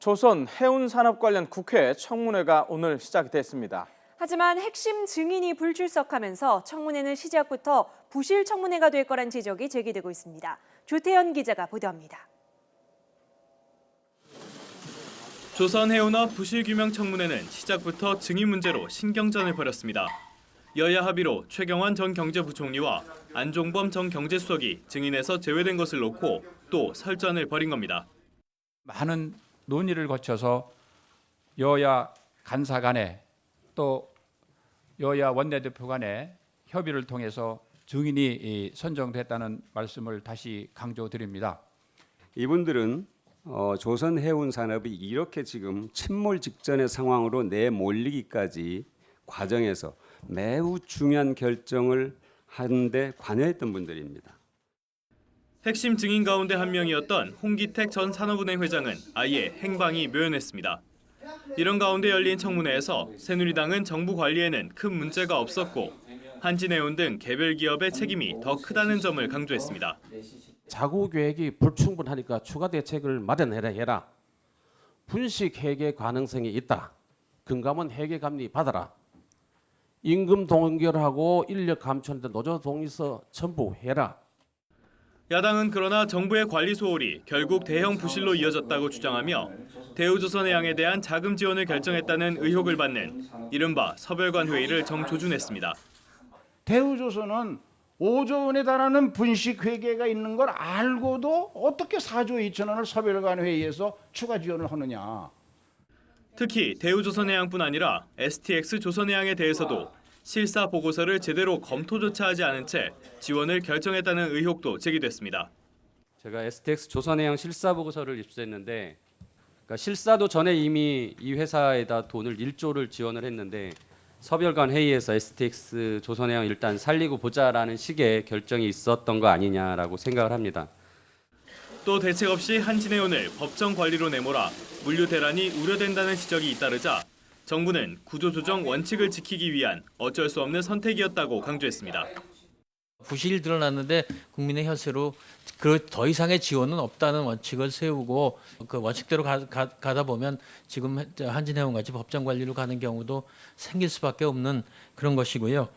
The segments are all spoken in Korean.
조선 해운산업 관련 국회 청문회가 오늘 시작이 됐습니다. 하지만 핵심 증인이 불출석하면서 청문회는 시작부터 부실 청문회가 될 거란 지적이 제기되고 있습니다. 조태현 기자가 보도합니다. 조선해운업 부실규명 청문회는 시작부터 증인 문제로 신경전을 벌였습니다. 여야 합의로 최경환 전 경제부총리와 안종범 전 경제수석이 증인에서 제외된 것을 놓고 또 설전을 벌인 겁니다. 많은 논의를 거쳐서 여야 간사 간에 또 여야 원내대표 간에 협의를 통해서 증인이 선정됐다는 말씀을 다시 강조드립니다. 이분들은 조선해운산업이 이렇게 지금 침몰 직전의 상황으로 내몰리기까지 과정에서 매우 중요한 결정을 하는데 관여했던 분들입니다. 핵심 증인 가운데 한 명이었던 홍기택 전 산업은행 회장은 아예 행방이 묘연했습니다. 이런 가운데 열린 청문회에서 새누리당은 정부 관리에는 큰 문제가 없었고 한진해운 등 개별 기업의 책임이 더 크다는 점을 강조했습니다. 자구 계획이 불충분하니까 추가 대책을 마련해라. 분식 회계 가능성이 있다. 금감원 회계 감리 받아라. 임금 동결하고 인력 감축하는데 노조 동의서 첨부해라. 야당은 그러나 정부의 관리 소홀이 결국 대형 부실로 이어졌다고 주장하며 대우조선해양에 대한 자금 지원을 결정했다는 의혹을 받는 이른바 서별관 회의를 정조준했습니다. 대우조선은 5조 원에 달하는 분식회계가 있는 걸 알고도 어떻게 4조 2천 원을 서별관 회의에서 추가 지원을 하느냐. 특히 대우조선해양뿐 아니라 STX 조선해양에 대해서도 실사 보고서를 제대로 검토조차 하지 않은 채 지원을 결정했다는 의혹도 제기됐습니다. 제가 STX 조선해양 실사 보고서를 입수했는데 그러니까 실사도 전에 이미 이 회사에다 돈을 1조를 지원을 했는데 서별관 회의에서 STX 조선해양 일단 살리고 보자라는 식의 결정이 있었던 거 아니냐라고 생각을 합니다. 또 대책 없이 한진해운을 법정 관리로 내몰아 물류 대란이 우려된다는 지적이 잇따르자 정부는 구조조정 원칙을 지키기 위한 어쩔 수 없는 선택이었다고 강조했습니다. 부실이 드러났는데 국민의 혈세로 더 이상의 지원은 없다는 원칙을 세우고 그 원칙대로 가다 보면 지금 한진해운같이 법정 관리로 가는 경우도 생길 수밖에 없는 그런 것이고요.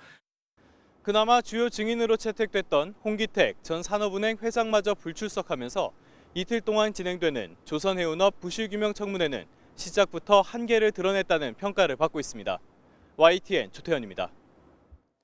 그나마 주요 증인으로 채택됐던 홍기택 전 산업은행 회장마저 불출석하면서 이틀 동안 진행되는 조선해운업 부실규명 청문회는 시작부터 한계를 드러냈다는 평가를 받고 있습니다. YTN 조태현입니다.